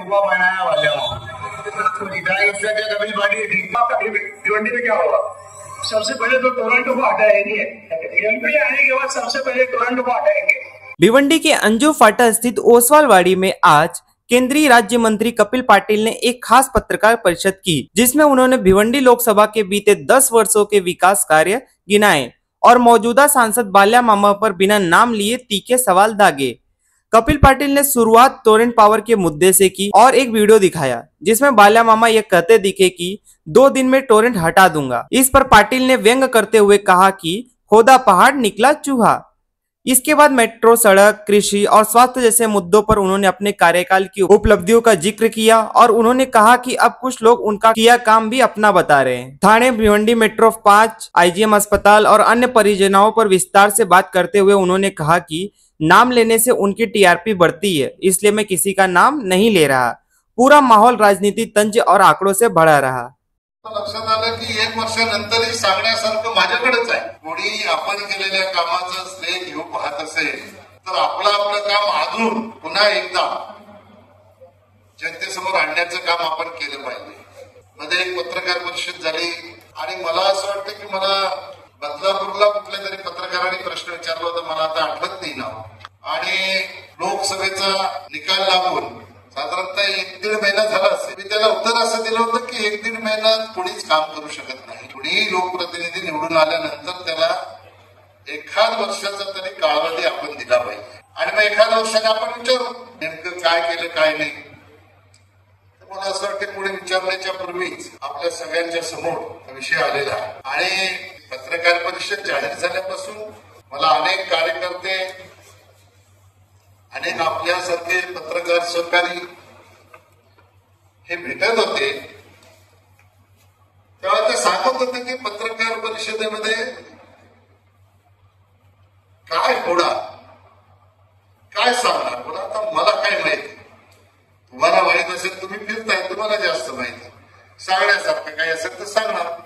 टोपा बनाया वाले हो कभी बाड़ी भिवंडी में क्या होगा? सबसे पहले तो टोरंटो को हटाएंगे, एमपी आने के बाद सबसे पहले टोरंटो को हटाएंगे। भिवंडी के अंजू फाटा स्थित ओसवालवाड़ी में आज केंद्रीय राज्य मंत्री कपिल पाटिल ने एक खास पत्रकार परिषद की, जिसमें उन्होंने भिवंडी लोकसभा के बीते 10 वर्षों के विकास कार्य गिनाए और मौजूदा सांसद बाल्या मामा पर बिना नाम लिए तीखे सवाल दागे। कपिल पाटिल ने शुरुआत टोरेंट पावर के मुद्दे से की और एक वीडियो दिखाया जिसमें बाल्या मामा यह कहते दिखे कि 2 दिन में टोरेंट हटा दूंगा। इस पर पाटिल ने व्यंग करते हुए कहा कि खोदा पहाड़ निकला चूहा। इसके बाद मेट्रो, सड़क, कृषि और स्वास्थ्य जैसे मुद्दों पर उन्होंने अपने कार्यकाल की उपलब्धियों का जिक्र किया और उन्होंने कहा कि अब कुछ लोग उनका किया काम भी अपना बता रहे हैं। थाने, भिवंडी मेट्रो 5, आईजीएम अस्पताल और अन्य परियोजनाओं पर विस्तार से बात करते हुए उन्होंने कहा कि नाम लेने से उनकी टीआरपी बढ़ती है, इसलिए मैं किसी का नाम नहीं ले रहा। पूरा माहौल राजनीति तंज और आंकड़ों से भरा रहा। लक्षात आलं की 1 वर्षानंतरही सांगण्यासारखं माझ्याकडेच आहे। कोणी आपण केलेल्या कामाचं श्रेय घेऊ पाहत असेल तर आपलं काम अजून पुन्हा एकदा जनतेसमोर आणण्याचं काम आपण केलं पाहिजे। मध्ये एक पत्रकार परिषद झाली आणि मला असं वाटतं की मला बदलापूरला कुठल्या तरी पत्रकारांनी प्रश्न विचारला होता, मला आता आठवत नाही नाव, आणि लोकसभेचा निकाल लागून साधारणतः 1-1.5 महिना झाला असेल। मी त्याला उत्तर असं दिलं होतं की 1-1.5 महिन्यात कोणीच काम करू शकत नाही। कोणीही लोकप्रतिनिधी निवडून आल्यानंतर त्याला 1 वर्षाचा तरी कालावधी आपण दिला पाहिजे आणि मग 1 वर्षाने आपण विचारू नेमकं काय केलं काय नाही। मला असं वाटतं पुढे विचारण्याच्या पूर्वीच आपल्या सगळ्यांच्या समोर विषय आलेला आहे आणि पत्रकार परिषद जाहीर झाल्यापासून मला अनेक कार्यकर्ते, अनेक आपल्यासारखे पत्रकार सहकारी हे भेटत होते, तेव्हा ते सांगत होते की पत्रकार परिषदेमध्ये काय होणार, काय सांगणार। पण आता मला काय माहिती, तुम्हाला माहित असेल, तुम्ही फिरताय, तुम्हाला जास्त माहिती, सांगण्यासारखं काय असेल तर सांगणार।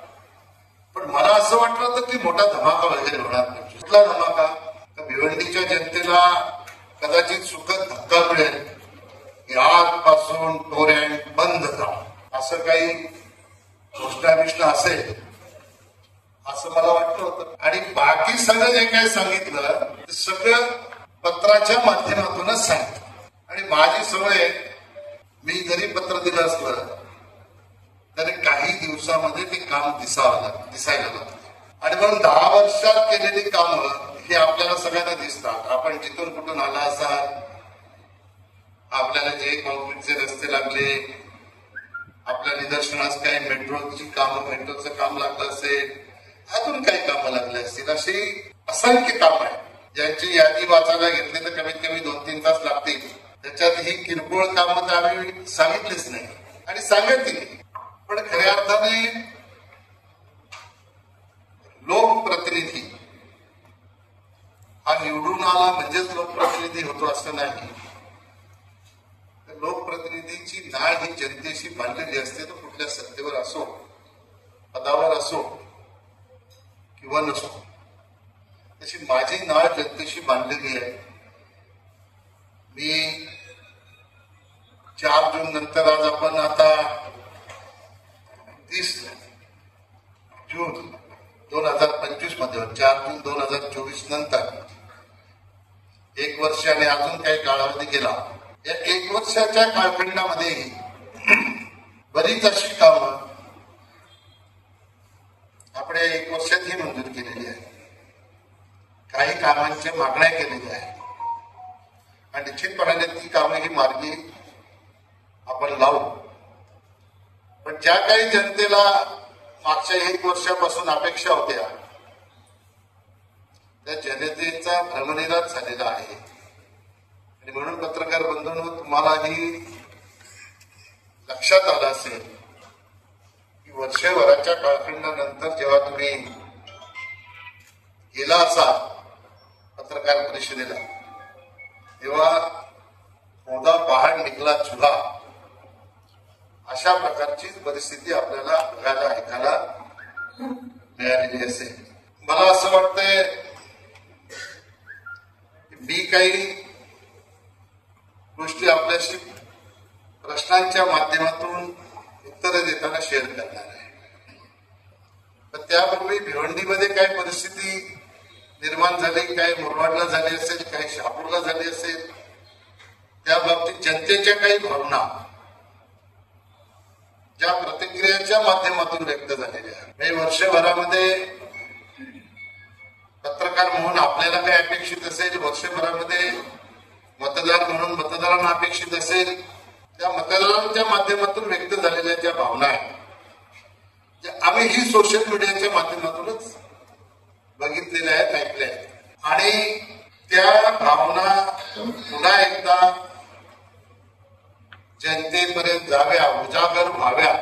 पण मला असं वाटलं होतं की मोठा धमाका वगैरे होणार नाही। कुठला धमाका? भिवंडीच्या जनतेला कदाचित सुखद धक्का मिळेल की आजपासून टोरेंट बंद करा, असं काही घोषणा असेल असं मला वाटलं होतं। आणि बाकी सगळं जे काही सांगितलं ते सगळं पत्राच्या माध्यमातूनच सांगितलं। आणि माझी सवय, मी जरी पत्र दिलं असलं तरी काही दिवसामध्ये ते काम दिसायला लागतं आणि म्हणून 10 वर्षात केलेली कामं हे आपल्याला सगळ्यांना दिसतात। आपण जिथून कुठून आला असाल, आपल्याला जे कॉन्क्रीटचे रस्ते लागले, आपल्या निदर्शनास काही मेट्रोची कामं, मेट्रोचं काम लागलं असेल, अजून काही कामं लागले असतील, अशी असंख्य कामं आहेत ज्यांची यादी वाचायला घेतली तर कमीत कमी 2-3 तास लागतील। त्याच्यात ही किरकोळ कामं तर आम्ही सांगितलीच नाही आणि सांगत नाही। पण खऱ्या अर्थाने लोकप्रतिनिधी हा निवडून आला म्हणजेच लोकप्रतिनिधी होतो असं नाही। लोकप्रतिनिधीची नाळ ही जनतेशी बांधलेली असते, तो कुठल्या सत्तेवर असो, पदावर असो किंवा नसो, तशी माझी नाळ जनतेशी बांधलेली आहे। मी 4 जून नंतर, आज आपण आता 30 जून 2025 मध्ये, 4 जून 2024 नंतर 1 वर्ष आणि अजून काही कालावधी गेला। या 1 वर्षाच्या कालखंडामध्ये बरीच अशी कामं आपण 1 वर्षात ही मंजूर केलेली आहे, काही कामांच्या मागण्या केलेल्या आहेत आणि निश्चितपणाने ती कामं ही मार्गी आपण लावू। पण ज्या काही जनतेला मागच्या 1 वर्षापासून अपेक्षा होत्या त्या जनतेचा भ्रमनिरास झालेला आहे आणि म्हणून पत्रकार बंधूंनो, तुम्हालाही लक्षात आलं असेल की वर्षभराच्या कालखंडानंतर जेव्हा तुम्ही गेला असाल पत्रकार परिषदेला, तेव्हा खोदा पहाड निकला चुहा अशा प्रकारची परिस्थिती आपल्याला बघायला, ऐकायला मिळालेली असेल। मला असं वाटतंय मी काही गोष्टी आपल्याशी प्रश्नांच्या माध्यमातून उत्तरं देताना शेअर करणार आहे. पण त्यापूर्वी भिवंडीमध्ये काय परिस्थिती निर्माण झाली, काय मुरबाडला झाली असेल, काय शहापूरला झाली असेल, त्या बाबतीत जनतेच्या काही भावना ज्या प्रतिक्रियांच्या माध्यमातून व्यक्त झालेल्या आहेत. वर्षभरामध्ये पत्रकार म्हणून आपल्याला काय अपेक्षित असेल, वर्षभरामध्ये मतदार म्हणून मतदारांना अपेक्षित असेल, त्या मतदारांच्या माध्यमातून व्यक्त झालेल्या ज्या भावना आहेत, ज्या आम्ही ही सोशल मीडियाच्या माध्यमातूनच बघितलेल्या आहेत, ऐकल्या आहेत. आणि त्या भावना पुन्हा एकदा जनतेपर्यंत जाव्या, उजागर व्हाव्या,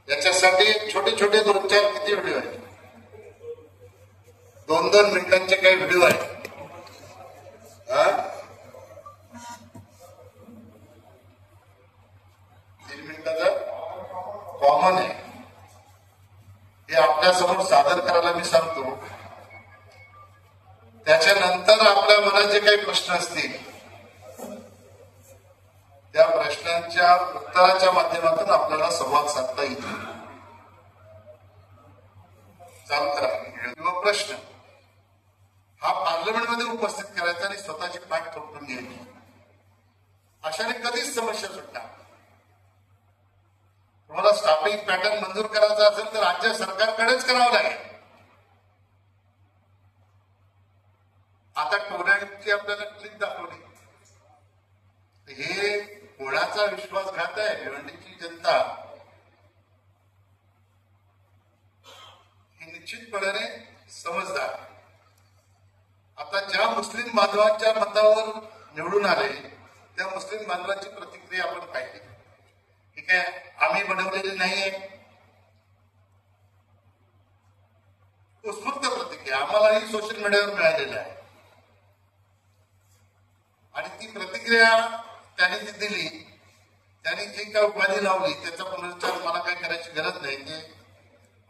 याच्यासाठी छोटे छोटे 2-4 किती व्हिडिओ आहेत, 2-2 मिनिटांचे काही व्हिडिओ आहेत. 3 मिनिटाचा कॉमन आहे, हे आपल्यासमोर सादर करायला मी सांगतो. त्याच्यानंतर आपल्या मनात जे काही प्रश्न असतील त्या प्रश्नांच्या उत्तराच्या माध्यमातून आपल्याला संवाद साधता येईल. चालू करा. किंवा प्रश्न हा पार्लमेंटमध्ये उपस्थित करायचा आणि स्वतःची पाठ थोपटून घ्यायची, अशाने कधीच समस्या सुटणार. तुम्हाला स्टाफिंग पॅटर्न मंजूर करायचा असेल तर राज्य सरकारकडेच करावं लागेल. आता टोऱ्यांची आपल्याला क्लिप दाखवली, हे कोणाचा विश्वासघात आहे. भिवंडीची जनता ही निश्चितपणाने समजदार. आता ज्या मुस्लिम बांधवांच्या मतावर निवडून आले त्या मुस्लिम बांधवांची प्रतिक्रिया आपण पाहिली. ठीक आहे, आम्ही बनवलेली नाहीये, उत्स्फूर्त प्रतिक्रिया आम्हालाही सोशल मीडियावर मिळालेल्या आहे. आणि ती प्रतिक्रिया त्यांनी जी दिली, त्यांनी जी काय उपाधी लावली त्याचा पुनरुच्चार मला काही करायची गरज नाही, ते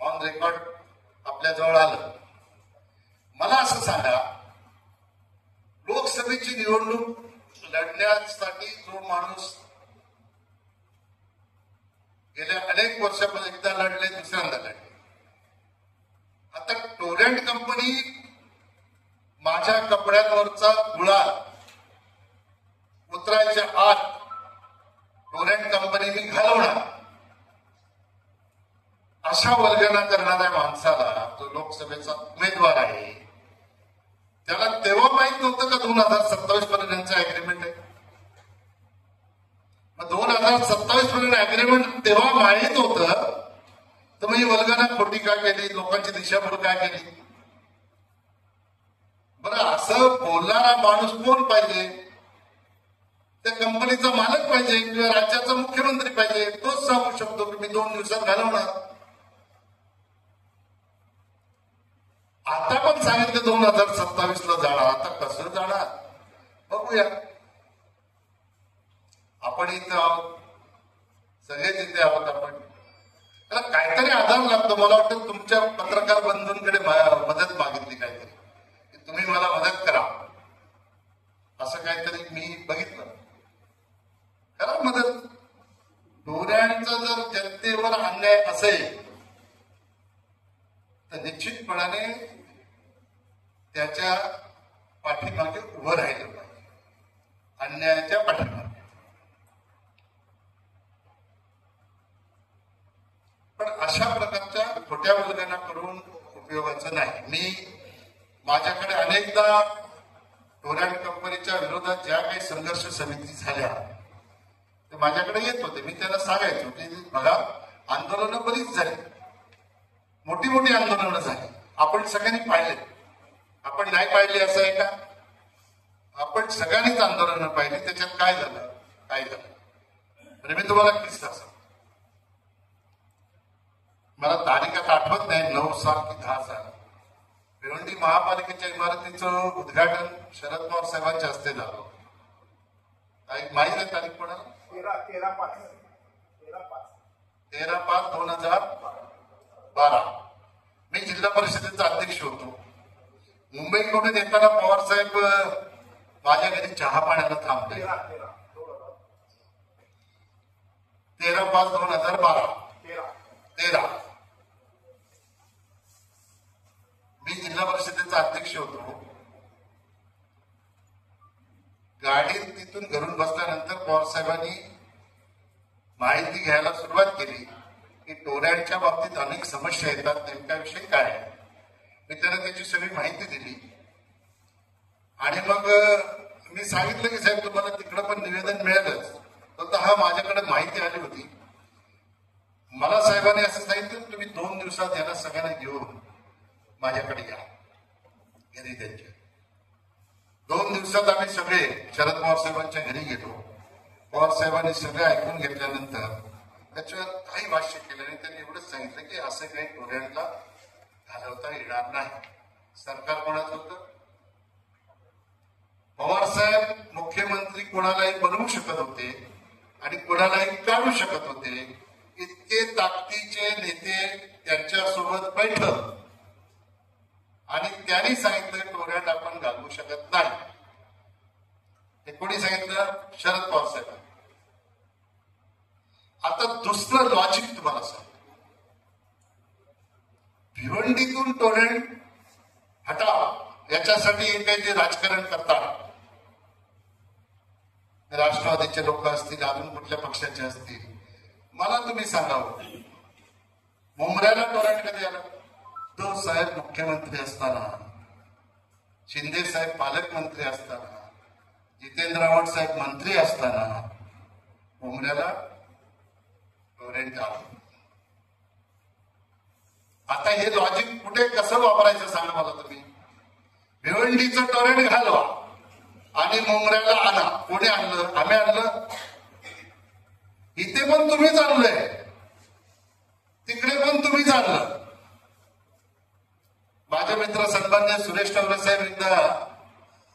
ऑन रेकॉर्ड आपल्या जवळ आलं. मला असं सांगा, लोकसभेची निवडणूक लढण्यासाठी जो माणूस गेल्या अनेक वर्षापासून एकदा लढले, दुसऱ्यांदा लढले, आता टोरंट कंपनी माझ्या कपड्यांवरचा गुलाल उतरायच्या आत टोरंट कंपनी मी घालवणार, अशा वर्गना करणाऱ्या माणसाला जो लोकसभेचा उमेदवार आहे, त्याला तेव्हा माहित नव्हतं का 2027 पर्यंतचं अग्रीमेंट आहे. मग 2027 पर्यंत अग्रीमेंट तेव्हा माहित होतं तर मग ही वर्गना खोटी का केली, लोकांची दिशाभूल काय केली. बरं, असं बोलणारा माणूस कोण पाहिजे? त्या कंपनीचा मालक पाहिजे किंवा राज्याचा मुख्यमंत्री पाहिजे. तोच सांगू शकतो की मी 2 दिवसात घालवणार. आता पण सांगितलं 2027ला जाणार, आता कसं जाणार बघूया. आपण इथं आहोत, सगळेच इथे आहोत. आपण त्याला काहीतरी आधार लागतो. मला वाटतं तुमच्या पत्रकार बंधूंकडे मदत मागितली काहीतरी, की तुम्ही मला मदत करा, असं काहीतरी मी बघितलं. करा मदत. डोऱ्यांचा जर जनतेवर अन्याय असेल तर निश्चितपणाने त्याच्या पाठीमागे उभं राहिलं पाहिजे, अन्यायाच्या पाठीमागे. पण अशा प्रकारच्या खोट्या वर्गना करून उपयोगाचं नाही. मी माझ्याकडे अनेकदा टोरंट कंपनीच्या विरोधात ज्या काही संघर्ष समिती झाल्या ते माझ्याकडे येत होते. मी त्यांना सांगायचो की बघा, आंदोलनं बरीच झाली, मोठी मोठी आंदोलनं झाली, आपण सगळ्यांनी पाहिले. आपण नाही पाहिली असं आहे का? आपण सगळ्यांनीच आंदोलनं पाहिली. त्याच्यात काय झालं? म्हणजे मी तुम्हाला किस्सा सांगतो. मला तारीख आता आठवत नाही, 9 साल की 10 साल, भिवंडी महापालिकेच्या इमारतीचं उद्घाटन शरद पवार साहेबांच्या हस्ते झालं. माहिती आहे तारीख कोणाला? 13/5/2012. मी जिल्हा परिषदेचा अध्यक्ष होतो. मुंबईकडून येताना पवार साहेब माझ्या घरी चहा पाण्याला थांबले. 13/5/2012 13 मी जिल्हा परिषदेचा अध्यक्ष होतो. गाडीत तिथून घरून बसल्यानंतर पवार साहेबांनी माहिती घ्यायला सुरुवात केली की टोऱ्यांच्या बाबतीत अनेक समस्या येतात, नेमक्या विषयी काय आहे. मी त्यांना त्याची सगळी माहिती दिली आणि मग मी सांगितलं की साहेब तुम्हाला तिकडं पण निवेदन मिळालंच, तर हा माझ्याकडे माहिती आली होती. मला साहेबांनी असं सांगितलं तुम्ही 2 दिवसात याला सगळ्यांना घेऊन माझ्याकडे या घरी. त्यांच्या 2 दिवसात आम्ही सगळे शरद पवार साहेबांच्या घरी गेलो. पवार साहेबांनी सगळं ऐकून घेतल्यानंतर त्याच्यावर काही भाष्य केलं नाही. त्यांनी एवढंच सांगितलं की असं काही टोऱ्यांना घालवता येणार नाही. सरकार कोणाचं होतं? पवार साहेब मुख्यमंत्री कोणालाही बनवू शकत होते आणि कोणालाही काढू शकत होते. इतके ताकदीचे नेते त्यांच्यासोबत बैठक आणि त्यांनी सांगितलं टोऱ्यात आपण घालवू शकत नाही. हे कोणी सांगितलं? शरद पवार साहेब. आता दुसरं लॉजिक तुम्हाला सांगतो. भिवंडीतून टोरेंट हटाव याच्यासाठी हे काही जे राजकारण करतात, राष्ट्रवादीचे लोक असतील, अजून कुठल्या पक्षाचे असतील, मला तुम्ही सांगावं मुंबऱ्याला टोरेंट कधी आलं? उद्धव साहेब मुख्यमंत्री असताना, शिंदे साहेब पालकमंत्री असताना, जितेंद्र आव्हाड साहेब मंत्री असताना मुंबऱ्याला टोरेंट आलं. आता हे लॉजिक कुठे कसं वापरायचं सांगा मला तुम्ही. भिवंडीचं टोरेंट घालवा आणि मुंबऱ्याला आणा. कोणी आणलं? आम्ही आणलं. इथे पण तुम्हीच आणलंय, तिकडे पण तुम्हीच आणलं. माझे मित्र सन्मान्य सुरेश टवरे साहेब एकदा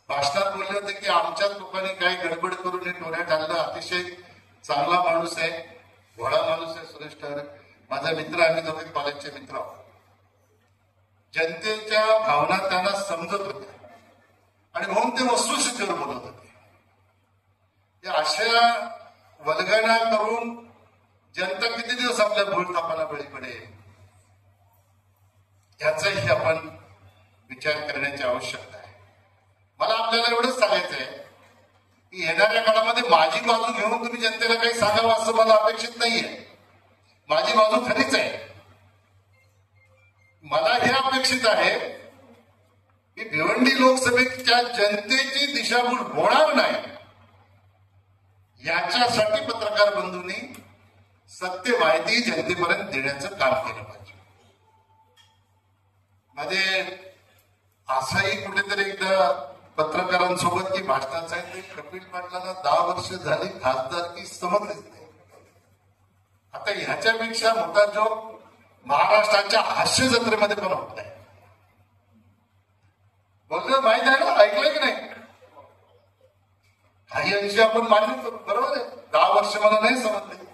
भाषणात बोलले होते की आमच्याच लोकांनी काही गडबड करून हे टोऱ्यात आणलं. अतिशय चांगला माणूस आहे, घोडा माणूस आहे सुरेश टवरे. माझा मित्र, आम्ही दोघे कॉलेजचे मित्र आहोत. जनतेच्या भावना त्यांना समजत होत्या आणि म्हणून ते वस्तुस्थितीवर बोलत होते. अशा वल्गना करून जनता किती दिवस आपल्या भूलथापाला बळी पडेल याचाही आपण विचार करण्याची आवश्यकता आहे. मला आपल्याला एवढंच सांगायचं आहे की येणाऱ्या काळामध्ये माझी बाजू घेऊन तुम्ही जनतेला काही सांगावं असं मला अपेक्षित नाहीये. माझी बाजू खरीच आहे. मला हे अपेक्षित आहे की भिवंडी लोकसभेच्या जनतेची दिशाभूल होणार नाही याच्यासाठी पत्रकार बंधूंनी सत्य माहिती जनतेपर्यंत देण्याचं काम केलं पाहिजे. मध्ये असंही कुठेतरी एकदा पत्रकारांसोबत की भाषणाचं आहे, ते कपिल पाटलांना 10 वर्ष झाली खासदारकी समजलीच नाही. आता ह्याच्यापेक्षा मोठा जोक महाराष्ट्राच्या हास्य जत्रेमध्ये पण होत नाही. बोलतो माहित आहे ना, ऐकलंय की नाही? काही अंशी आपण मान्य करतो, बरोबर आहे. 10 वर्ष मला नाही समजले,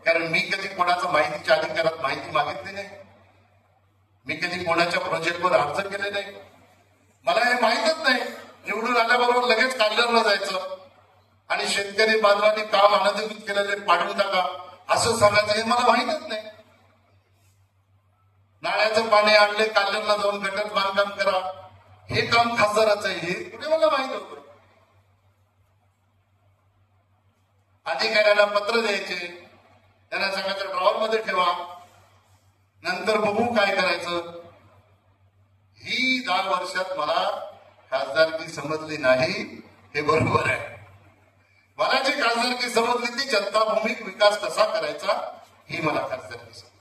कारण मी कधी कोणाच्या माहितीच्या अधिकारात माहिती मागितली नाही. मी कधी कोणाच्या प्रोजेक्टवर अर्ज केले नाही. मला हे माहीतच नाही. निवडून आल्याबरोबर लगेच काढल्यावर जायचं आणि शेतकरी बांधवांनी काम अनधिकृत केलेले पाडून टाका असं सांगायचं हे मला माहीतच नाही. नाळ्याचं पाणी आणले, काढल्याला जाऊन गटर बांधकाम करा, हे काम खासदाराचं आहे, हे कुठे मला माहित होतं. अधिकाऱ्यांना पत्र द्यायचे, त्यांना सांगायचं ड्रॉवर मध्ये ठेवा, नंतर बघू काय करायचं. ही 10 वर्षात मला खासदारकी समजली नाही, हे बरोबर आहे. मला जी खासदारकी समजली ती जनताभूमिक विकास कसा करायचा ही मला खासदारकी समजली.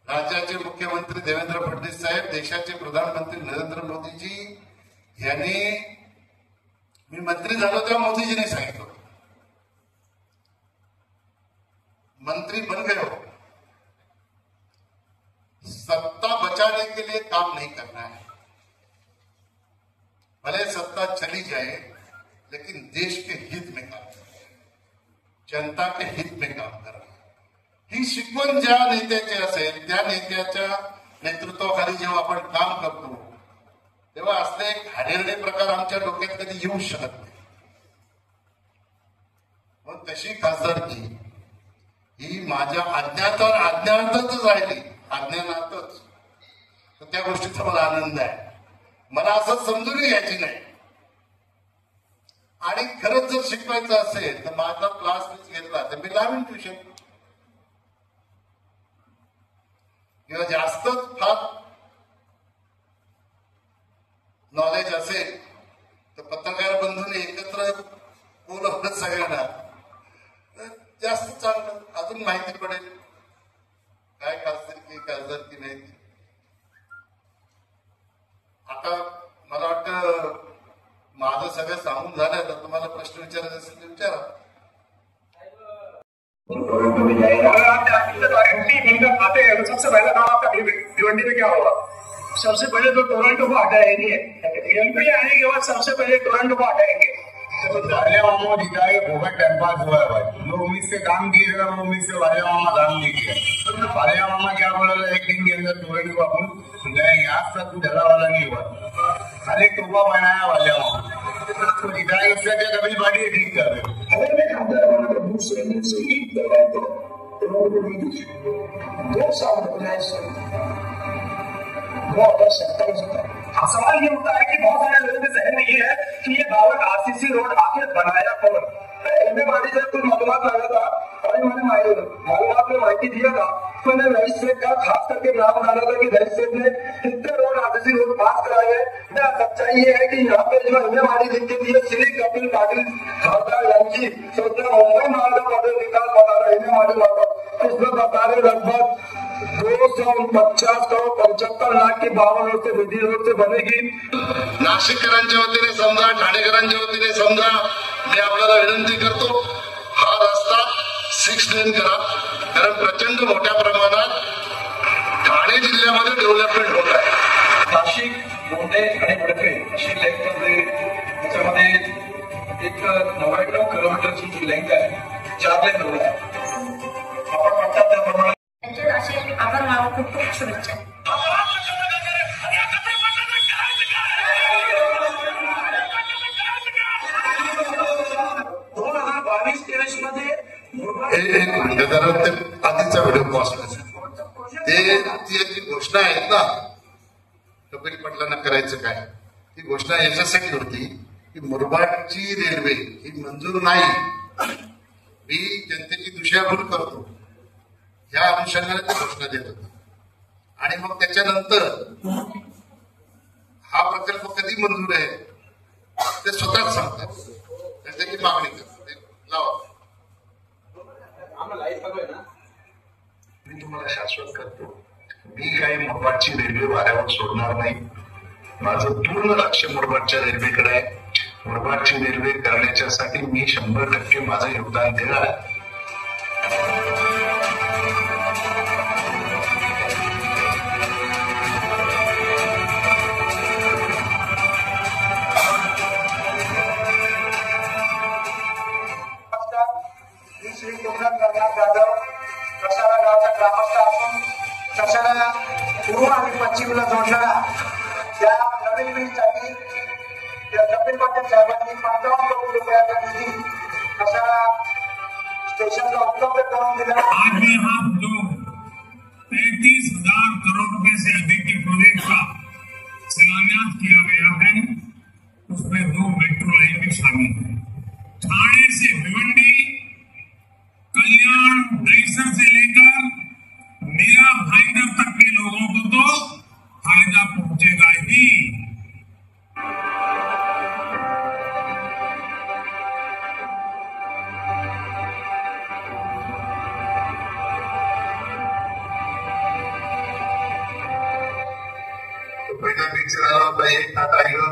राज्याचे मुख्यमंत्री देवेंद्र फडणवीस साहेब, देशाचे प्रधानमंत्री नरेंद्र मोदीजी यांनी, मी मंत्री झालो तेव्हा मोदीजीने सांगितलं होतं, मंत्री बन गए हो, सत्ता बचाने के लिए काम नहीं करना है. भले सत्ता चली जाए लेकिन देश के हित में काम करना, जनता के हित में काम करना. ही शिकवण ज्या नेत्याची असेल त्या नेत्याच्या नेतृत्वाखाली जेव्हा आपण काम करतो तेव्हा असले घाणेरडे प्रकार आमच्या डोक्यात कधी येऊ शकत नाही. म्हणून तशी खासदारकी ही माझ्या अज्ञानातच राहिली, अज्ञानातच. तर त्या गोष्टीचा मला आनंद आहे. मला असं समजून घ्यायची नाही. आणि खरंच जर शिकवायचं असेल तर माझा क्लास घेतला तर मी लावीन ट्युशन, किंवा जास्तच फार नॉलेज असेल तर पत्रकार बंधूंनी एकत्र बोलवलं सगळ्यांना, जास्त चांगलं, अजून माहिती पडेल काय खासदारकी नाही. आता मला वाटतं माझं सगळं सांगून झालं. तर तुम्हाला प्रश्न विचारायचे असेल तर विचारा. आते हैं तो सबसे पहला काम आपका भिवंडी में क्या होगा? सबसे पहले तो टोरंटो को हटाएंगे, एमपी आने के बाद सबसे पहले टोरंटो को हटाएंगे. वाले मामा जिताए बहुत टाइम पास हुआ है भाई. जो उम्मीद से काम किए थे वो उम्मीद से वाले मामा काम नहीं किया. वाले मामा क्या बोला था एक दिन के अंदर टोरंटो को अपन जाएंगे. आज तक कुछ ढला वाला नहीं हुआ. हर एक टोपा बनाया वाले मामा तो जिताए. उससे क्या कभी पार्टी ठीक कर रहे. अगर मैं खासदार बना तो दूसरे दिन से ही दो साल सवाल ये होता है कि बहुत सारे लोगों के जहन में ये है कि ये बावन आरसीसी रोड आखिर बनाया कौन? एमएमआरडी से कोई मालूमात मांगा था और मैंने मालूमात में माहिती दिया था. तो मैंने रईस सेठ का खास करके नाम डाला था कि रईस सेठ ने कितने रोड आरसीसी रोड पास कराए हैं. सच्चाई ये है कि यहाँ पे जो एमएमआरडी लिख के दिए श्री कपिल पाटिल खासदार यांची सध्या मुंबई महानगर विकास बता रहे एमएमआरडी वापर इसमें बता रहे लगभग 250 करोड़ 75 लाख की 52 रोड से विधी रोड से बनेगी. नाशिककरांच्या वतीने समजा, ठाणेकरांच्या वतीने समजा, मी आपल्याला विनंती करतो हा रस्ता 6 लेन करा. कारण प्रचंड मोठ्या प्रमाणात ठाणे जिल्ह्यामध्ये डेव्हलपमेंट होत आहे. नाशिक, गोंडे आणि वडफे अशी लेंथ त्याच्यामध्ये एक 99 किलोमीटरची जी लेंथ आहे 4 लेन रोड आहे. आपण म्हणतात त्याप्रमाणे आभार मानून खूप खूप शुभेच्छा. 2022-23 मध्ये एक मिनिट जरा ते आधीचा व्हिडिओ पॉज ते जी घोषणा आहेत ना कपिल पाटलांना करायचं काय, ती घोषणा याच्यासाठी होती की मुरबाडची रेल्वे ही मंजूर नाही. मी जनतेची दिशाभूल करतो या अनुषंगाने ते घोषणा देत होता. आणि मग त्याच्यानंतर हा प्रकल्प कधी मंजूर आहे ते स्वतःच सांगतात, त्याची मागणी करतात. लावा. मी तुम्हाला शाश्वत करतो मी काही मुरबाडची रेल्वे वाऱ्यावर सोडणार नाही. माझं पूर्ण लक्ष मुरबाडच्या रेल्वेकडे आहे. मुरबाडची रेल्वे करण्याच्यासाठी मी 100% माझं योगदान देणार आहे. श्री कोकणात जाधव कसारा गावचा ग्रामस्थ असून कसारा पूर्व आणि पश्चिमला जोडणारा त्या नवीन ब्रिजसाठी कपिल पाटील साहेबांनी 55 कोटी रुपयाचा निधी कसारा स्टेशनला उपलब्ध करून दिला. आज भी हम जो 35,000 करोड़ रुपए से अधिक के प्रोजेक्ट का शिलान्यास किया गया है उसमें 2 मेट्रो लाइन भी शामिल है. ठाणे से भिवंडी, कल्याण, दहीसर से लेकर मीरा भाईंदर तक के लोगों को तो फायदा पहुंचेगा ही. पहिला पिक्चर आला होता एक ना टायगर,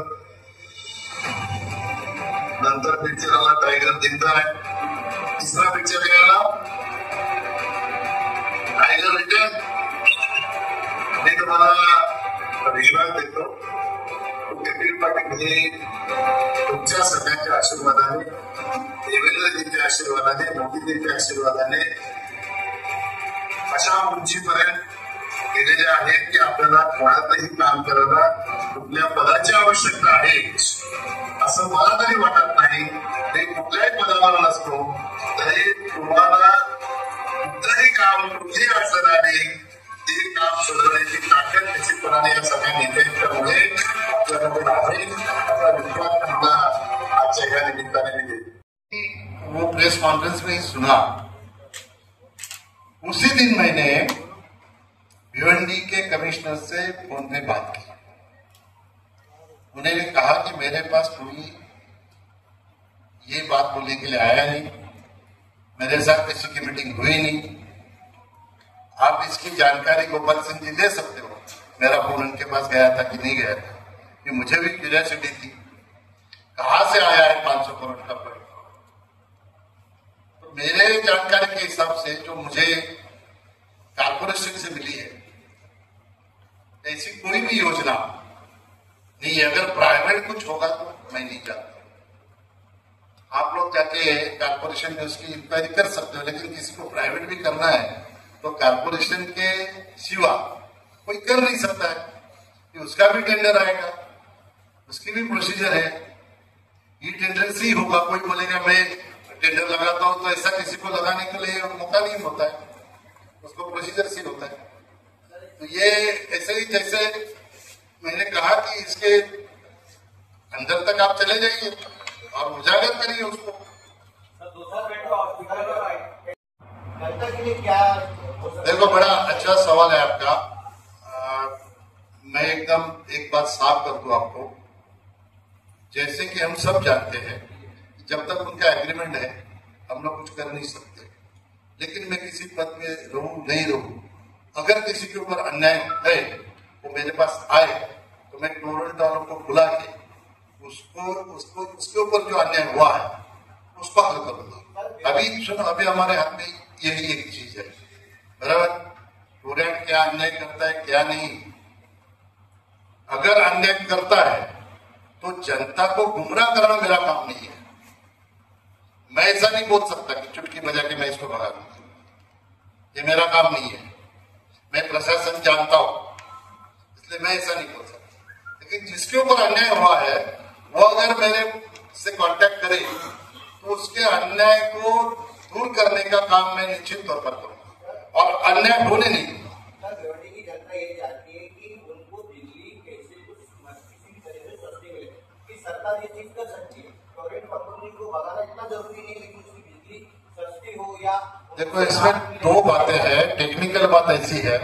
नंतर पिक्चर आला टायगर जिंदा है, तिसरा पिक्चर आला टायगर रिटर्न. मी तुम्हाला विश्वास देतो कपिल पाटील हे तुमच्या सगळ्यांच्या आशीर्वादाने, देवेंद्रजींच्या आशीर्वादाने, मोदीजींच्या आशीर्वादाने अशा उंचीपर्यंत गेलेले आहेत की आपल्याला कोणातही काम करायला कुठल्या पदाची आवश्यकता आहे असं मला तरी वाटत नाही. ते कुठल्याही पदावर नसतो तरी तुम्हाला कुठलंही काम कुठली अडचण आली ते काम सोडवण्याची ताकद निश्चितपणाने या सगळ्या नेत्यांच्यामुळे आपल्याकडे आहे असा विश्वास मला आजच्या या निमित्ताने मिळेल. वो प्रेस कॉन्फ्रेंस में ही सुना. उसी दिन मैंने भिवंडी के कमिश्नर से फोन पे बात की. उन्होंने कहा कि मेरे पास कोई ये बात बोलने के लिए आया नहीं, मेरे साथ किसी की मीटिंग हुई नहीं, आप इसकी जानकारी गोपाल सिंह जी दे सकते हो. मेरा फोन उनके पास गया था कि नहीं गया था, कि मुझे भी क्यूरियोसिटी थी कहां से आया है 500 करोड़ का फंड. तो मेरे जानकारी के हिसाब से जो मुझे कारपोरेशन से मिली है ऐसी कोई भी योजना नहीं. अगर प्राइवेट कुछ होगा तो मैं नहीं जानता. आप लोग जाके कारपोरेशन में उसकी इंक्वायरी कर सकते हो, लेकिन किसी को प्राइवेट भी करना है तो कारपोरेशन के सिवा कोई कर नहीं सकता है कि उसका भी टेंडर आएगा, उसकी भी प्रोसीजर है. ये टेंडर से ही होगा. कोई बोलेगा मैं टेंडर लगाता हूं तो ऐसा किसी को लगाने के लिए मौका नहीं होता है, उसको प्रोसीजर से होता है. तो ये ऐसे ही जैसे मैंने कहा कि इसके अंदर तक आप चले जाइए और उजागर करिए उसको. देखो बड़ा अच्छा सवाल है आपका. मैं एकदम एक बात साफ कर दूं आपको. जैसे कि हम सब जानते हैं जब तक उनका एग्रीमेंट है हम लोग कुछ कर नहीं सकते, लेकिन मैं किसी पद में रहूं नहीं रहूं, अगर किसी के ऊपर अन्याय है वो मेरे पास आए तो मैं टोरेंट वालों को बुला के उसको उसके ऊपर जो अन्याय हुआ है उसको हल करूंगा. अभी सुनो, अभी हमारे हाथ में यही एक चीज है, बराबर. टोरेंट क्या अन्याय करता है क्या नहीं, अगर अन्याय करता है तो जनता को गुमराह करना मेरा काम नहीं है. मैं ऐसा नहीं बोल सकता कि चुटकी बजा के मैं इसको भगा दूंगा, ये मेरा काम नहीं है. मैं प्रशासन जानता हूं इसलिए मैं ऐसा नहीं बोल सकता. लेकिन जिसके ऊपर अन्याय हुआ है वो अगर मेरे से कांटेक्ट करे तो उसके अन्याय को दूर करने का काम मैं निश्चित तौर पर करूंगा और अन्याय होने नहीं दूंगा. सरकार ये चीज कर सकती है. टोरेंट कंपनी को भगाना इतना जरूरी नहीं है कि उसकी बिजली सस्ती हो या. देखो इसमें दो बातें हैं. टेक्निकल बात ऐसी है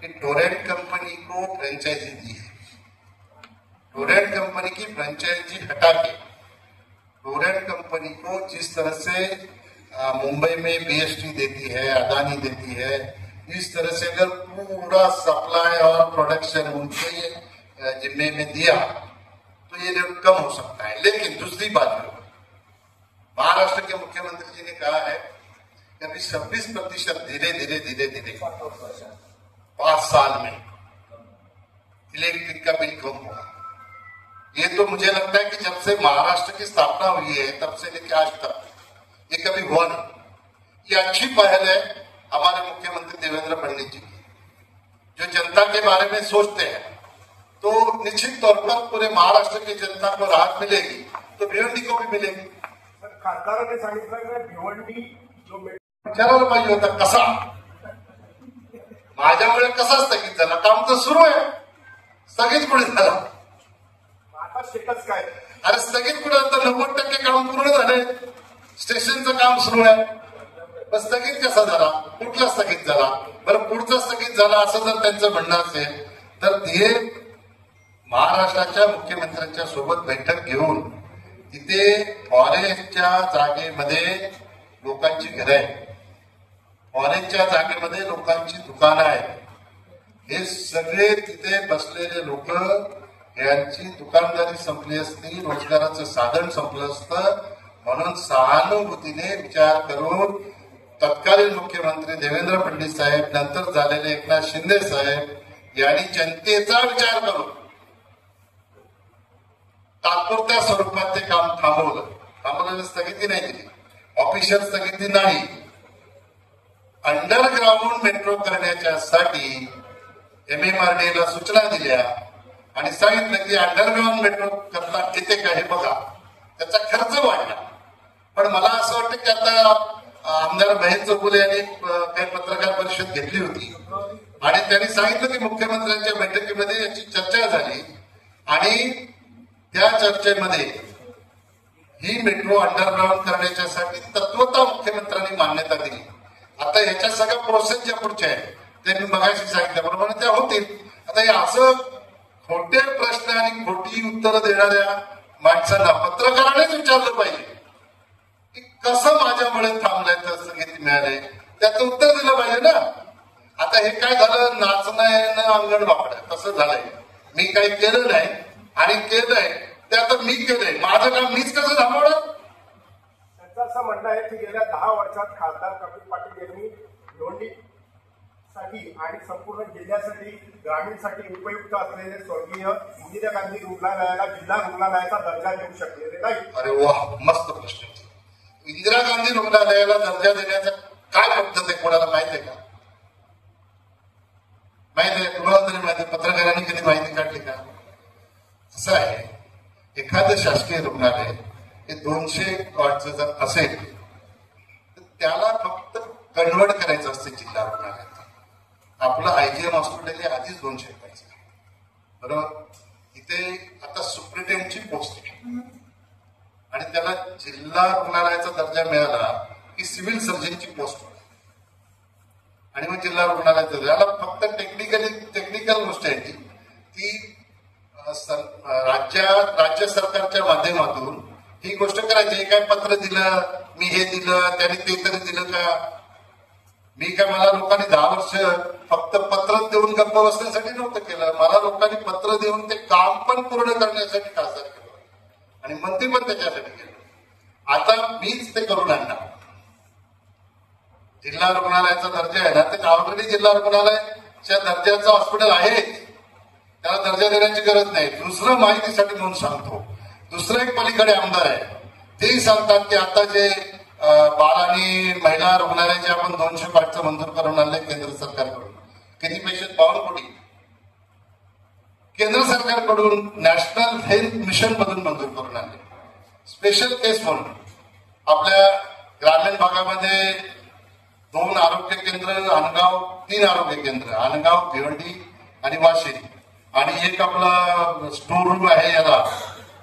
कि टोरेंट कंपनी को फ्रेंचाइजी दी है. टोरेंट कंपनी की फ्रेंचाइजी हटा के टोरेंट कंपनी को जिस तरह से मुंबई में बीएसटी देती है, अदानी देती है, इस तरह से अगर पूरा सप्लाई और प्रोडक्शन उनके जिम्मे में दिया तो ये रेट कम हो सकता है. लेकिन दूसरी बात महाराष्ट्र के मुख्यमंत्री जी ने कहा है कि अभी 26% धीरे धीरे धीरे धीरे 5 साल में इलेक्ट्रिक का बिल कम होगा. ये तो मुझे लगता है कि जब से महाराष्ट्र की स्थापना हुई है तब से लेकर आज तक ये कभी हुआ नहीं. ये अच्छी पहल है हमारे मुख्यमंत्री देवेंद्र फडणवीस जी की, जो जनता के बारे में सोचते हैं. तो निश्चित तौर पर पूरे महाराष्ट्र की जनता को राहत मिलेगी तो भिवंडी को भी मिलेगी. खासदारांनी सांगितलं भिवंडी जो विचारायला पाहिजे होता कसा, माझ्यामुळे कसा स्थगित झाला. काम तर सुरू आहे, स्थगित कुठे झाला. आता स्टेटस काय? अरे स्थगित कुठे आता 90% काम पूर्ण झालंय. स्टेशनचं काम सुरू आहे, पण स्थगित कसा झाला, कुठला स्थगित झाला. बरं पुढचा स्थगित झाला असं जर त्यांचं म्हणणं असेल तर ते महाराष्ट्राच्या मुख्यमंत्र्यांच्या सोबत बैठक घेऊन तिथे फॉरेस्टच्या जागेमध्ये लोकांची घरं आहेत, फॉरेस्टच्या जागेमध्ये लोकांची दुकानं आहेत. हे सगळे तिथे बसलेले लोक यांची दुकानदारी संपली असती, रोजगाराचं साधन संपलं असतं. म्हणून सहानुभूतीने विचार करून तत्कालीन मुख्यमंत्री देवेंद्र फडणवीस साहेब, नंतर झालेले एकनाथ शिंदे साहेब यांनी जनतेचा विचार करून तात्पुरत्या स्वरूपात ते काम थांबवलं. स्थगिती नाही दिली, ऑफिशियल स्थगिती नाही. अंडरग्राउंड मेट्रो करण्याच्यासाठी MMRDA ला सूचना दिल्या आणि सांगितलं की अंडरग्राऊंड मेट्रो करता येते का हे बघा. त्याचा खर्च वाढला. पण मला असं वाटतं की आता आमदार महेश चौगुले यांनी काही पत्रकार परिषद घेतली होती आणि त्यांनी सांगितलं की मुख्यमंत्र्यांच्या बैठकीमध्ये याची चर्चा झाली आणि त्या चर्चेमध्ये ही मेट्रो अंडरग्राऊंड करण्याच्यासाठी तत्वतः मुख्यमंत्र्यांनी मान्यता दिली. आता याच्या सगळ्या प्रोसेस ज्या पुढच्या आहेत ते मी मगाशी सांगितल्याप्रमाणे त्या होतील. आता हे असं खोटे प्रश्न आणि खोटी उत्तरं देणाऱ्या माणसांना पत्रकारानेच विचारलं पाहिजे की कसं माझ्यामुळे थांबलंय तर स्थगिती मिळाले त्याचं उत्तर दिलं पाहिजे ना. आता हे काय झालं, नाचणं अंगण वाकडं तसं झालंय. मी काही केलं नाही आणि केलंय ते आता मी केलंय, माझं काम मीच कसं थांबवणार. त्यांचं असं म्हणणं आहे की गेल्या 10 वर्षात खासदार कपिल पाटील यांनी साठी आणि संपूर्ण जिल्ह्यासाठी ग्रामीणसाठी उपयुक्त असलेले स्वर्गीय इंदिरा गांधी रुग्णालयाला जिल्हा रुग्णालयाचा दर्जा देऊ शकलेले नाही. अरे वा, मस्त प्रश्न. इंदिरा गांधी रुग्णालयाला दर्जा देण्याचा काय पद्धत आहे कोणाला माहित आहे का? माहित आहे? तुम्हाला तरी माहिती आहे? पत्रकारांनी कधी माहिती काढली का? असं आहे, एखादं शासकीय रुग्णालय हे 200 कॉटचं जर असेल तर त्याला फक्त कन्वर्ट करायचं असते जिल्हा रुग्णालयात. आपलं आयजीएम हॉस्पिटल हे आधीच 200 कॉटचं आहे, बरोबर. इथे आता सुप्रिटेंडची पोस्ट आहे आणि त्याला जिल्हा रुग्णालयाचा दर्जा मिळाला की सिव्हिल सर्जनची पोस्ट होती आणि मग जिल्हा रुग्णालयाचा याला फक्त टेक्निकल गोष्ट आहे ती राज्य सरकारच्या माध्यमातून ही गोष्ट करायची. हे काय पत्र दिलं, मी हे दिलं, त्याने ते तरी दिलं का? मी काय, मला लोकांनी 10 वर्ष फक्त पत्र देऊन गप्प बसण्यासाठी नव्हतं केलं. मला लोकांनी पत्र देऊन ते काम पण पूर्ण करण्यासाठी खासदार केलं आणि मंत्री पण त्याच्यासाठी केलं. आता मीच ते करून आणणार. जिल्हा रुग्णालयाचा दर्जा आहे ना, ते ऑलरेडी जिल्हा रुग्णालयाच्या दर्जाचं हॉस्पिटल आहे, त्याला दर्जा देण्याची गरज नाही. दुसरं माहितीसाठी म्हणून सांगतो, दुसरं एक पलीकडे आमदार आहे तेही सांगतात की आता जे बाल आणि महिला रुग्णालयाचे आपण 200 कॉटचं मंजूर करून आणले केंद्र सरकारकडून. किती पैसे? 52 कोटी केंद्र सरकारकडून नॅशनल हेल्थ मिशन मधून मंजूर करून आणले. स्पेशल केस म्हणून आपल्या ग्रामीण भागामध्ये 2 आरोग्य केंद्र, 3 आरोग्य केंद्र, अनगाव, भिवंडी आणि वाशी, आणि एक आपला स्टोर रूम आहे याला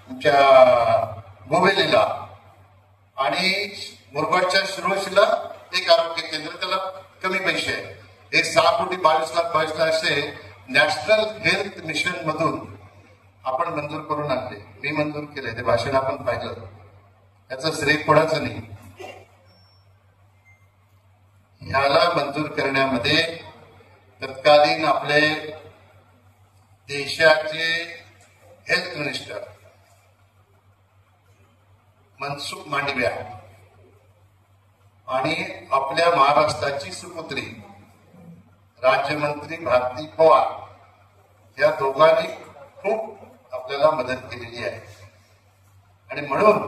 तुमच्या गोवेलीला, आणि मुरबाडच्या शिरोशीला एक आरोग्य केंद्र, त्याला कमी पैसे आहे. हे 6 कोटी 22 लाख असे नॅशनल हेल्थ मिशन मधून आपण मंजूर करून आणले. मी मंजूर केले, ते भाषण आपण पाहिलं, त्याचं श्रेय कोणाचं नाही. ह्याला मंजूर करण्यामध्ये तत्कालीन आपले देशाचे हेल्थ मिनिस्टर मनसुख मांडविया आणि आपल्या महाराष्ट्राची सुपुत्री राज्यमंत्री भारती पवार या दोघांनी खूप आपल्याला मदत केलेली आहे आणि म्हणून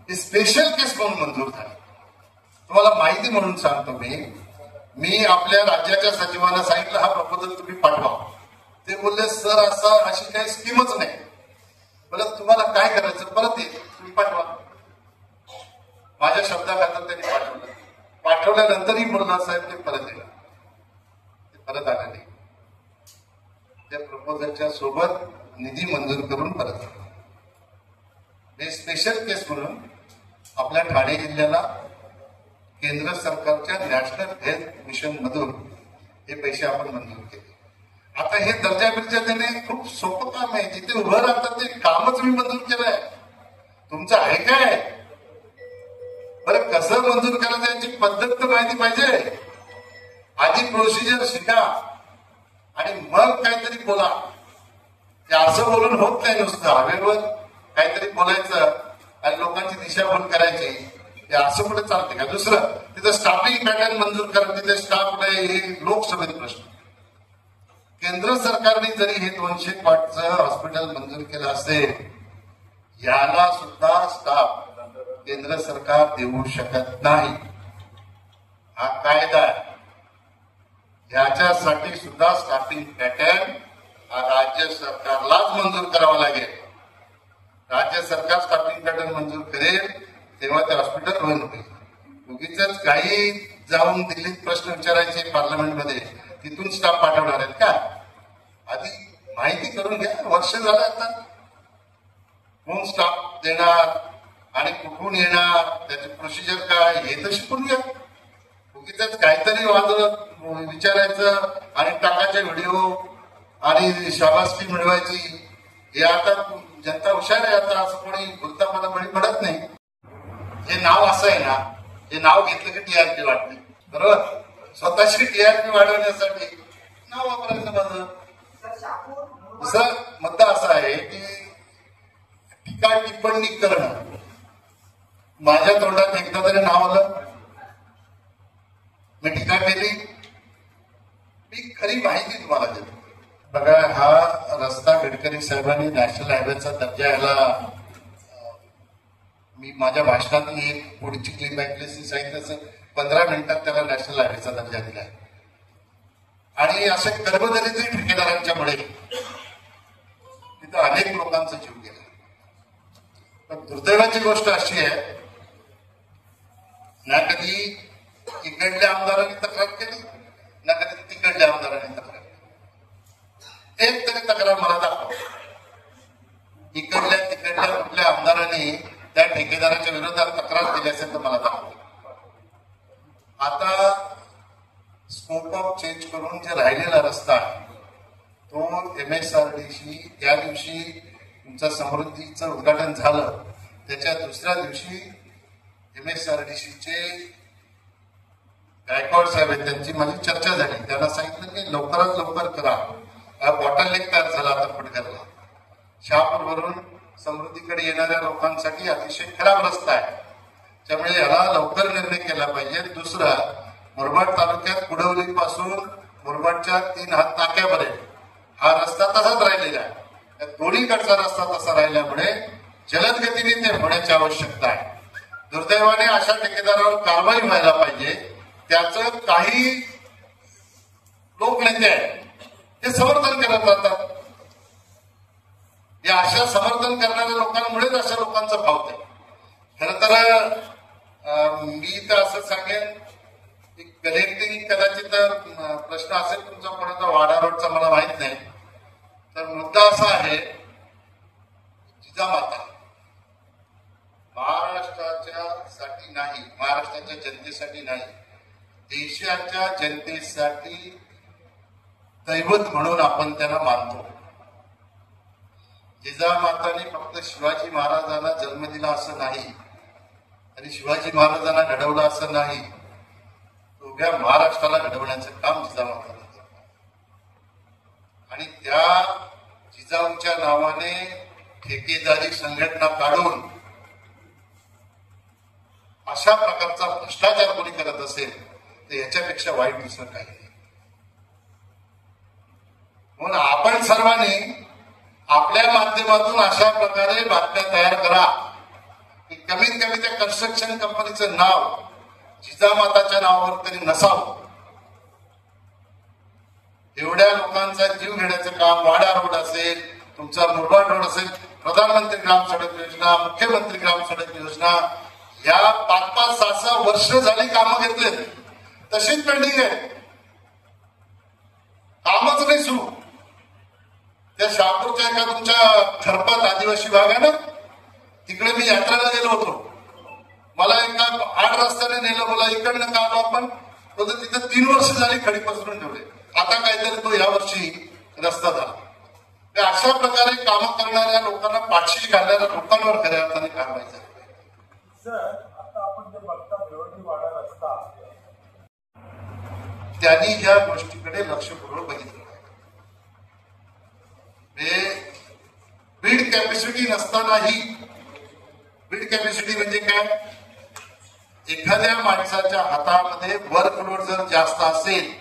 ही स्पेशल केस म्हणून मंजूर झाली. तुम्हाला माहिती म्हणून सांगतो, मी आपल्या राज्याच्या सचिवांना सांगितलं हा प्रपोजल तुम्ही पाठवा. ते बोलले सर अशी काही स्कीमच नाही. बोलत तुम्हाला काय करायचं परत येईल तुम्ही पाठवा. माझ्या शब्दाखातर त्यांनी पाठवलं. पाठवल्यानंतरही बोलला साहेब ते परत येईल, ते परत आले नाही. त्या प्रपोजलच्या सोबत निधी मंजूर करून परत आले. हे स्पेशल केस म्हणून आपल्या ठाणे जिल्ह्याला केंद्र सरकारच्या नॅशनल हेल्थ मिशन मधून हे पैसे आपण मंजूर केले. आता हे दर्जा बिर्जा देणे खूप सोपं काम आहे. जिथे उभं राहतात ते कामच मी मंजूर केलंय. तुमचं आहे काय? बरं कसं मंजूर करायचं याची पद्धत तर माहिती पाहिजे. आधी प्रोसिजर शिका आणि मग काहीतरी बोला. असं बोलून होत नाही. नुसतं हवेवर काहीतरी बोलायचं आणि लोकांची दिशाभूल करायची, हे असं कुठे चालते का? दुसरं, तिथं स्टाफिंग पॅटर्न मंजूर करा, तिथे स्टाफ नाही, हे लोकसभेत प्रश्न. केंद्र सरकारने जरी हे 200 कॉटचं हॉस्पिटल मंजूर केलं असेल, याला सुद्धा स्टाफ केंद्र सरकार देऊ शकत नाही. हा कायदा आहे. याच्यासाठी सुद्धा स्टाफिंग पॅटर्न हा राज्य सरकारलाच मंजूर करावा लागेल. राज्य सरकार स्टार्टिंग मंजूर करेल तेव्हा ते हॉस्पिटल बंद होईल. उगीच काही जाऊन दिल्लीत प्रश्न विचारायचे पार्लमेंटमध्ये, तिथून स्टाफ पाठवणार आहेत का? आधी माहिती करून घ्या. वर्ष झालं आता. कोण स्टाफ देणार आणि कुठून येणार, त्याची प्रोसिजर काय हे तर शिकून घ्या. उगीच काहीतरी विचारायचं आणि टाकायचे व्हिडिओ आणि शाबासकी मिळवायची. हे आता जनता हुशार आहे. आता असं कोणी बोलता मला बळी पडत नाही. हे नाव असं आहे ना, हे नाव घेतलं की टीआरपी वाढते. बरोबर, स्वतःची टीआरपी वाढवण्यासाठी नाव वापरायचं माझं. दुसरा मुद्दा असा आहे की टीका टिप्पणी करणं. माझ्या तोंडात एकदा तरी नाव आलं, मी टीका केली, मी खरी माहिती तुम्हाला देतो. बघा, हा रस्ता गडकरी साहेबांनी नॅशनल हायवेचा दर्जा याला, मी माझ्या भाषणात एक पुढची क्लिप ऐकली, सांगितलं 15 मिनिटात त्याला नॅशनल हायवेचा दर्जा दिलाय. आणि असे कर्मदलित ठेकेदारांच्यामुळे तिथं अनेक लोकांचा जीव गेला. पण दुर्दैवाची गोष्ट अशी आहे, ना कधी इकडल्या आमदारांनी तक्रार केली, ना कधी तिकडल्या आमदारांनी तक्रार केली. एक तरी तक्रार मला दाखवा, इकडल्या तिकडल्या कुठल्या आमदारांनी त्या ठेकेदाराच्या विरोधात तक्रार केली असेल तर मला दाखवा. आता स्कोप ऑफ चेंज करून जे राहिलेला रस्ता आहे तो MSRDC त्या दिवशी तुमचं समृद्धीचं उद्घाटन झालं, त्याच्या दुसऱ्या दिवशी MSRDCचे गायकवाड साहेब आहेत, त्यांची माझी चर्चा झाली. त्यांना सांगितलं की लवकरात लवकर करा. बॉटल नेक तयार झाला आता पटकरला. शहापूरवरून समृद्धीकडे येणाऱ्या लोकांसाठी अतिशय खराब रस्ता आहे, त्यामुळे याला लवकर निर्णय केला पाहिजे. दुसरा, मुरबाड तालुक्यात कुडवली पासून मुरबाडच्या 3 हात नाक्यापर्यंत हा रस्ता तसाच राहिलेला आहे. दोन्हीकडचा रस्ता तसा राहिल्यामुळे जलद गतीने ते होण्याची आवश्यकता आहे. दुर्दैवाने अशा ठेकेदारावर कारवाई व्हायला पाहिजे. त्याचं काही लोकनेते आहेत ते समर्थन करत राहतात. या अशा समर्थन करणाऱ्या लोकांमुळेच अशा लोकांचं भावत आहे. खरं तर मी तर असं सांगेन, कनेक्टिंग कदाचित प्रश्न असेल तुमचा कोणाचा वाडा रोडचा, मला माहित नाही. तर मुद्दा असा आहे, जिजामाता महाराष्ट्राच्या नाही, महाराष्ट्राच्या जनतेसाठी नाही, देशाच्या जनतेसाठी दैवत म्हणून आपण त्यांना मानतो. जिजामाताने फक्त शिवाजी महाराजांना जन्म दिला असं नाही आणि शिवाजी महाराजांना घडवलं असं नाही, उभ्या महाराष्ट्राला घडवण्याचं काम जिजामाताने केलं. आणि त्या जिजाऊच्या नावाने ठेकेदारी संघटना काढून अशा प्रकारचा भ्रष्टाचार कोणी करत असेल तर याच्यापेक्षा वाईट दुसरं काही नाही. म्हणून आपण सर्वांनी आपल्या माध्यमातून अशा प्रकारे बातम्या तयार करा की कमीत कमी त्या कन्स्ट्रक्शन कंपनीचं नाव जिजामाताच्या नावावर तरी नसावं. एवढ्या लोकांचा जीव घेण्याचं काम, वाडा रोड असेल, तुमचा मुरबाड रोड असेल, प्रधानमंत्री ग्राम सडक योजना, मुख्यमंत्री ग्राम सडक योजना, या 5-5, 6-6 वर्ष झाली कामं घेतले, तशीच पेंडिंग आहे, कामच नाही सुरू. त्या शहापूरच्या एका तुमच्या खरपात आदिवासी भाग आहे ना, तिकडे मी यात्रेला गेलो होतो. मला एका 8 रस्त्याने नेलं, मला इकडनं का आलो आपण, तो तिथे 3 वर्ष झाली खडी पसरून ठेवले. आता काहीतरी तो यावर्षी रस्ता झाला. अशा प्रकारे कामं करणाऱ्या लोकांना, पाठशी घालणाऱ्या लोकांवर खऱ्या अर्थाने कारवाई झाली. सर, आता आपण जे बघता भिवंडी वाडा रस्ता, त्यांनी ह्या गोष्टीकडे लक्षपूर्वक बघितलं. बीड कॅपॅसिटी नसतानाही, बीड कॅपॅसिटी म्हणजे काय, एखाद्या माणसाच्या हातामध्ये वर्कलोड जर जास्त असेल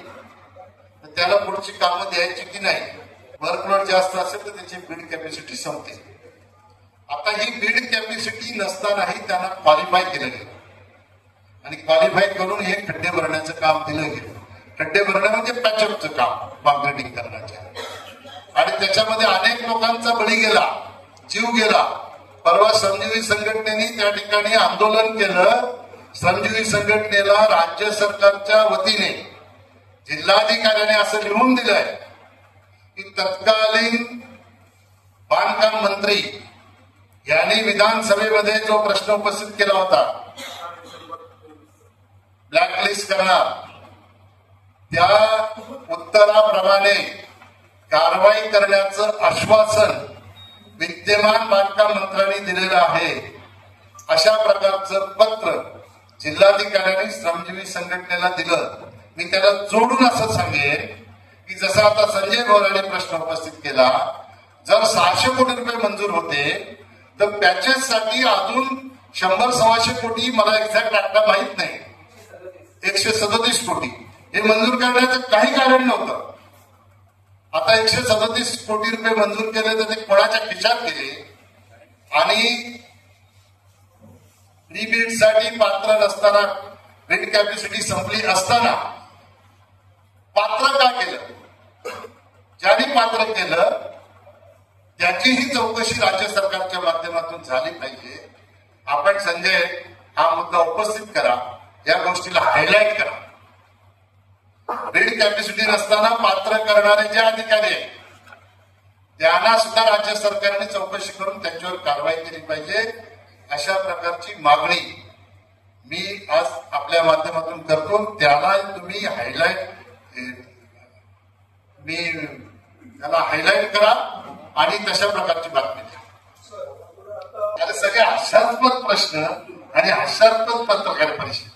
तर त्याला पुढची कामं द्यायची की नाही. वर्कलोड जास्त असेल तर त्याची बीड कॅपॅसिटी संपते. आता ही बीड कॅपॅसिटी नसतानाही त्यांना क्वालिफाय केलं गेलं आणि क्वालिफाय करून हे खड्डे भरण्याचं काम दिलं गेलं. खड्डे भरणं म्हणजे पॅचअपचं काम, कॉन्क्रिटिंग करण्याचे. आणि त्याच्यामध्ये अनेक लोकांचा बळी गेला, जीव गेला. परवा श्रमजीवी संघटनेने त्या ठिकाणी आंदोलन केलं. श्रमजीवी संघटनेला राज्य सरकारच्या वतीने जिल्हाधिकाऱ्याने असं लिहून दिलंय की तत्कालीन बांधकाम मंत्री यांनी विधानसभेमध्ये जो प्रश्न उपस्थित केला होता ब्लॅकलिस्ट करणार, त्या उत्तराप्रमाणे कारवाई करण्याचं आश्वासन विद्यमान बांधकाम मंत्र्यांनी दिलेलं आहे. अशा प्रकारचं पत्र जिल्हाधिकाऱ्यांनी श्रमजीवी संघटनेला दिलं. मी त्याला जोडून असं सांगेन की जसं आता संजय भोराने प्रश्न उपस्थित केला, जर 600 कोटी रुपये मंजूर होते तर पॅचेससाठी अजून 100-125 कोटी, मला एक्झॅक्ट आकडा माहित नाही, 137 कोटी हे मंजूर करण्याचं काही कारण नव्हतं. आता 137 कोटी रुपये मंजूर केले तर ते कोणाच्या खिशात गेले आणि रिबीटसाठी पात्र नसताना, बेड कॅपॅसिटी संपली असताना पात्र का केलं? ज्यांनी पात्र केलं त्याचीही चौकशी राज्य सरकारच्या माध्यमातून झाली पाहिजे. आपण संजय हा मुद्दा उपस्थित करा, या गोष्टीला हायलाईट करा. बेड कॅपॅसिटी नसताना पात्र करणारे जे अधिकारी आहेत त्यांना सुद्धा राज्य सरकारने चौकशी करून त्यांच्यावर कारवाई केली पाहिजे. अशा प्रकारची मागणी मी आज आपल्या माध्यमातून करतो. त्याला तुम्ही हायलाईट करा आणि तशा प्रकारची बातमी द्या. आता सगळे हास्यास्पद प्रश्न आणि हास्यास्पद पत्रकार परिषद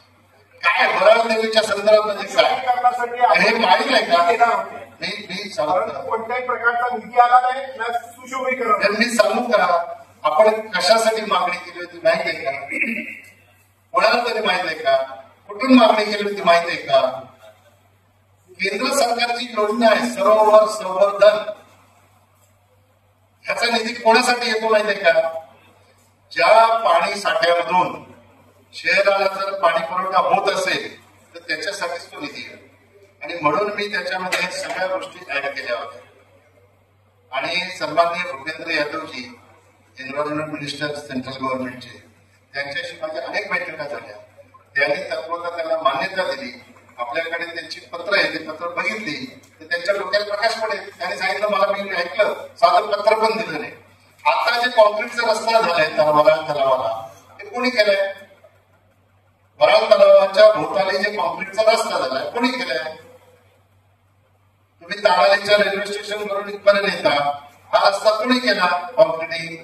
काय वराळ देवीच्या संदर्भामध्ये काय हे माहीत आहे का? मी सांगतो कोणत्याही प्रकारचा निधी आला नाही, सुशोभीकरण. मी सांगू का आपण कशासाठी मागणी केली होती माहित आहे का? कोणाला तरी माहित आहे का? कुठून मागणी केली होती माहित आहे का? केंद्र सरकारची योजना आहे सरोवर संवर्धन, ह्याचा निधी कोणासाठी येतो माहित आहे का? ज्या पाणी साठ्यामधून शहराला जर पाणी पुरवठा होत असेल तर त्याच्यासाठीच तो निधी आहे. आणि म्हणून मी त्याच्यामध्ये सगळ्या गोष्टी ऍड केल्या होत्या. आणि सन्माननीय Bhupendra Yadavji, environment minister central गव्हर्नमेंटचे, त्यांच्याशी माझ्या अनेक बैठका झाल्या. त्यांनी तत्वता त्यांना मान्यता दिली. आपल्याकडे त्यांची पत्र आहे, ते पत्र बघितली तर त्यांच्या डोक्यात प्रकाश पडेल. त्यांनी सांगितलं, मला मी ऐकलं, साधं पत्र पण दिलं नाही. आता जे कॉन्क्रीटचा रस्ता झालाय वराळ तलावाला, ते कोणी केलंय? वराळ तलावाच्या भोवताली जे कॉन्क्रीटचा रस्ता झालाय कोणी केलाय? तुम्ही तारालीच्या रेल्वे स्टेशन वरून इथपर्यंत येता, हा रस्ता कोणी केला? कॉन्क्रीटिंग.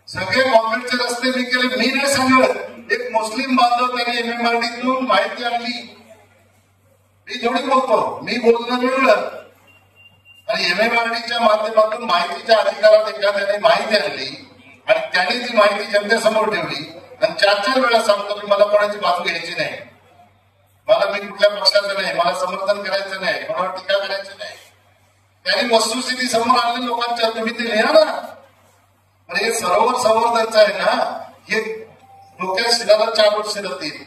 सगळे कॉन्क्रीटचे रस्ते मी केले, मी नाही सांगत. एक मुस्लिम बांधव त्यांनी MMRDतून माहिती आणली. मी थोडी बोलतो, मी बोलणं मिळलं. आणि MMRDच्या माध्यमातून माहितीच्या अधिकारात एखाद्याने माहिती आणली आणि त्यांनी ती माहिती जनतेसमोर ठेवली. आणि 4-4 वेळा सांगतो की मला कोणाची बाजू घ्यायची नाही, मला मी कुठल्या पक्षाचं नाही, मला समर्थन करायचं नाही, कोणावर टीका करायची नाही. त्यांनी वस्तुस्थिती समोर आणली लोकांच्या, तुम्ही ते लिहा ना. आणि हे सरोवर संवर्धनचं आहे ना, हे डोक्यात शिराला 4 वर्ष जातील.